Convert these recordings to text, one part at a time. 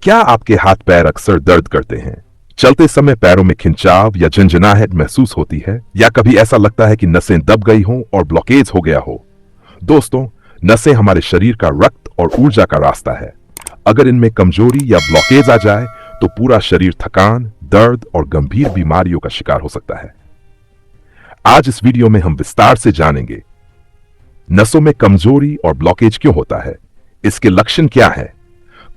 क्या आपके हाथ पैर अक्सर दर्द करते हैं? चलते समय पैरों में खिंचाव या झंझनाहट महसूस होती है, या कभी ऐसा लगता है कि नसें दब गई हों और ब्लॉकेज हो गया हो? दोस्तों, नसें हमारे शरीर का रक्त और ऊर्जा का रास्ता है। अगर इनमें कमजोरी या ब्लॉकेज आ जाए तो पूरा शरीर थकान, दर्द और गंभीर बीमारियों का शिकार हो सकता है। आज इस वीडियो में हम विस्तार से जानेंगे नसों में कमजोरी और ब्लॉकेज क्यों होता है, इसके लक्षण क्या है,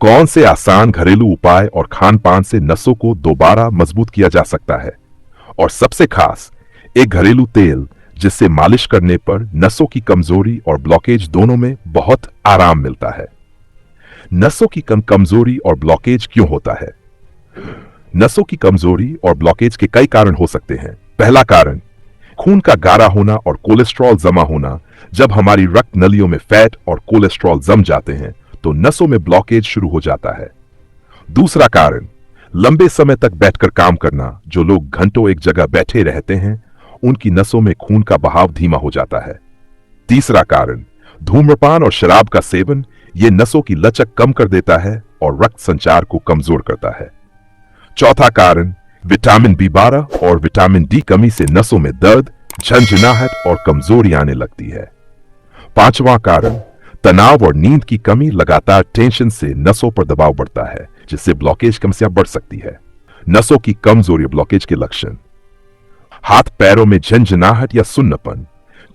कौन से आसान घरेलू उपाय और खान पान से नसों को दोबारा मजबूत किया जा सकता है, और सबसे खास एक घरेलू तेल जिससे मालिश करने पर नसों की कमजोरी और ब्लॉकेज दोनों में बहुत आराम मिलता है। नसों की कमजोरी और ब्लॉकेज क्यों होता है? नसों की कमजोरी और ब्लॉकेज के कई कारण हो सकते हैं। पहला कारण खून का गाढ़ा होना और कोलेस्ट्रॉल जमा होना। जब हमारी रक्त नलियों में फैट और कोलेस्ट्रॉल जम जाते हैं तो नसों में ब्लॉकेज शुरू हो जाता है। दूसरा कारण लंबे समय तक बैठकर काम करना। जो लोग घंटों एक जगह बैठे रहते हैं उनकी नसों में खून का बहाव धीमा हो जाता है। तीसरा कारण धूम्रपान और शराब का सेवन। यह नसों की लचक कम कर देता है और रक्त संचार को कमजोर करता है। चौथा कारण विटामिन B12 और विटामिन D कमी से नसों में दर्द, झंझनाहट और कमजोरी आने लगती है। पांचवां कारण तनाव और नींद की कमी। लगातार टेंशन से नसों पर दबाव बढ़ता है जिससे ब्लॉकेज की समस्या बढ़ सकती है। नसों की कमजोरी और ब्लॉकेज के लक्षण: हाथ पैरों में झंझनाहट या सुन्नपन,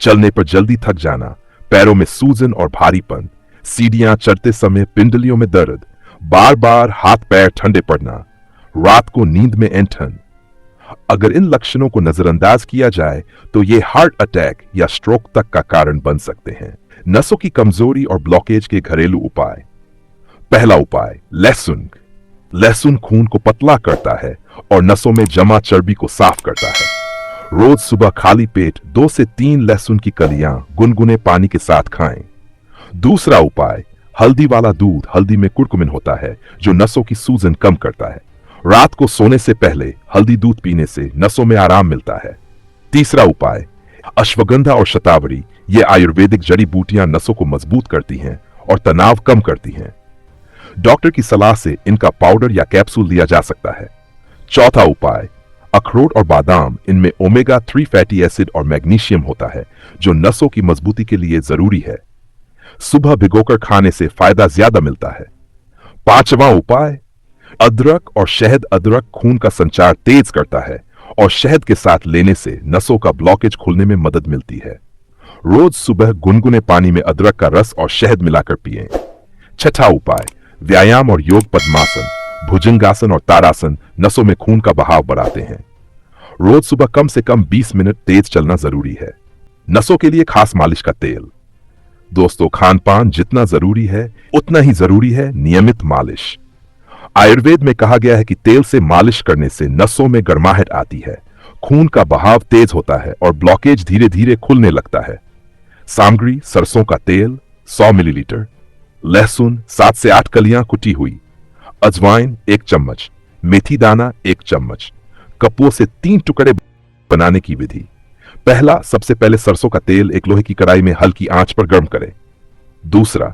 चलने पर जल्दी थक जाना, पैरों में सूजन और भारीपन, सीढ़ियां चढ़ते समय पिंडलियों में दर्द, बार बार हाथ पैर ठंडे पड़ना, रात को नींद में ऐंठन। अगर इन लक्षणों को नजरअंदाज किया जाए तो ये हार्ट अटैक या स्ट्रोक तक का कारण बन सकते हैं। नसों की कमजोरी और ब्लॉकेज के घरेलू उपाय: पहला उपाय लहसुन। लहसुन खून को पतला करता है और नसों में जमा चर्बी को साफ करता है। रोज सुबह खाली पेट 2 से 3 लहसुन की कलियां गुनगुने पानी के साथ खाएं। दूसरा उपाय हल्दी वाला दूध। हल्दी में कुर्कुमिन होता है जो नसों की सूजन कम करता है। रात को सोने से पहले हल्दी दूध पीने से नसों में आराम मिलता है। तीसरा उपाय अश्वगंधा और शतावरी। ये आयुर्वेदिक जड़ी बूटियां नसों को मजबूत करती हैं और तनाव कम करती हैं। डॉक्टर की सलाह से इनका पाउडर या कैप्सूल लिया जा सकता है। चौथा उपाय अखरोट और बादाम। इनमें ओमेगा 3 फैटी एसिड और मैग्नीशियम होता है जो नसों की मजबूती के लिए जरूरी है। सुबह भिगोकर खाने से फायदा ज्यादा मिलता है। पांचवां उपाय अदरक और शहद। अदरक खून का संचार तेज करता है और शहद के साथ लेने से नसों का ब्लॉकेज खुलने में मदद मिलती है। रोज सुबह गुनगुने पानी में अदरक का रस और शहद मिलाकर पिएं। छठा उपाय व्यायाम और योग। पद्मासन, भुजंगासन और ताड़ासन नसों में खून का बहाव बढ़ाते हैं। रोज सुबह कम से कम 20 मिनट तेज चलना जरूरी है। नसों के लिए खास मालिश का तेल। दोस्तों, खान पान जितना जरूरी है उतना ही जरूरी है नियमित मालिश। आयुर्वेद में कहा गया है कि तेल से मालिश करने से नसों में गर्माहट आती है, खून का बहाव तेज होता है और ब्लॉकेज धीरे धीरे खुलने लगता है। सामग्री: सरसों का तेल 100 मिलीलीटर, लहसुन 7 से 8 कलियां कुटी हुई, अजवाइन 1 चम्मच, मेथी दाना 1 चम्मच। कपूर से 3 टुकड़े बनाने की विधि: पहला, सबसे पहले सरसों का तेल एक लोहे की कढ़ाई में हल्की आंच पर गर्म करें। दूसरा,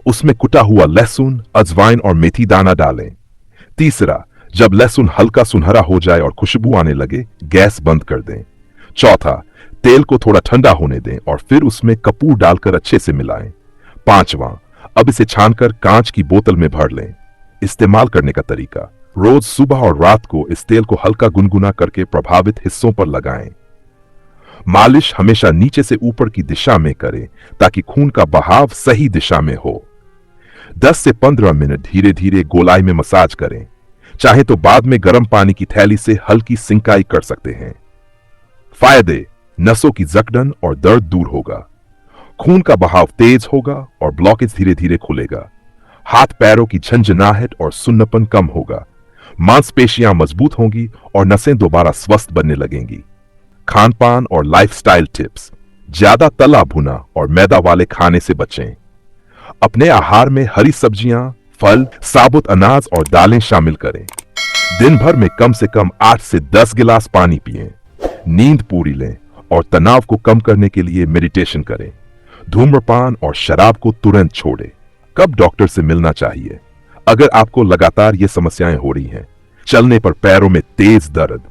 उसमें कुटा हुआ लहसुन, अजवाइन और मेथी दाना डालें। तीसरा, जब लहसुन हल्का सुनहरा हो जाए और खुशबू आने लगे, गैस बंद कर दें। चौथा, तेल को थोड़ा ठंडा होने दें और फिर उसमें कपूर डालकर अच्छे से मिलाएं। पांचवां, अब इसे छानकर कांच की बोतल में भर लें। इस्तेमाल करने का तरीका: रोज सुबह और रात को इस तेल को हल्का गुनगुना करके प्रभावित हिस्सों पर लगाएं। मालिश हमेशा नीचे से ऊपर की दिशा में करें ताकि खून का बहाव सही दिशा में हो। 10 से 15 मिनट धीरे धीरे गोलाई में मसाज करें। चाहे तो बाद में गर्म पानी की थैली से हल्की सिंकाई कर सकते हैं। फायदे: नसों की जकड़न और दर्द दूर होगा, खून का बहाव तेज होगा और ब्लॉकेज धीरे धीरे खुलेगा, हाथ पैरों की झंझनाहट और सुन्नपन कम होगा, मांसपेशियां मजबूत होंगी और नसें दोबारा स्वस्थ बनने लगेंगी। खान पान और लाइफस्टाइल टिप्स: ज्यादा तला भुना और मैदा वाले खाने से बचें। अपने आहार में हरी सब्जियां, फल, साबुत अनाज और दालें शामिल करें। दिन भर में कम से कम 8 से 10 गिलास पानी पिएं। नींद पूरी लें और तनाव को कम करने के लिए मेडिटेशन करें। धूम्रपान और शराब को तुरंत छोड़ें। कब डॉक्टर से मिलना चाहिए? अगर आपको लगातार ये समस्याएं हो रही हैं, चलने पर पैरों में तेज दर्द,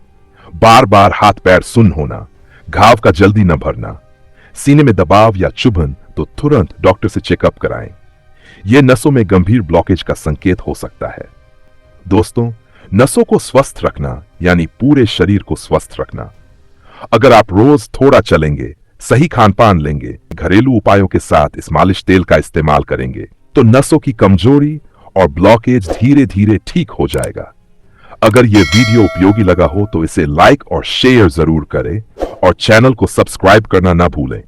बार बार हाथ पैर सुन्न होना, घाव का जल्दी न भरना, सीने में दबाव या चुभन, तो तुरंत डॉक्टर से चेकअप कराएं। यह नसों में गंभीर ब्लॉकेज का संकेत हो सकता है। दोस्तों, नसों को स्वस्थ रखना यानी पूरे शरीर को स्वस्थ रखना। अगर आप रोज थोड़ा चलेंगे, सही खान पान लेंगे, घरेलू उपायों के साथ इस मालिश तेल का इस्तेमाल करेंगे, तो नसों की कमजोरी और ब्लॉकेज धीरे धीरे ठीक हो जाएगा। अगर यह वीडियो उपयोगी लगा हो तो इसे लाइक और शेयर जरूर करें और चैनल को सब्सक्राइब करना ना भूलें।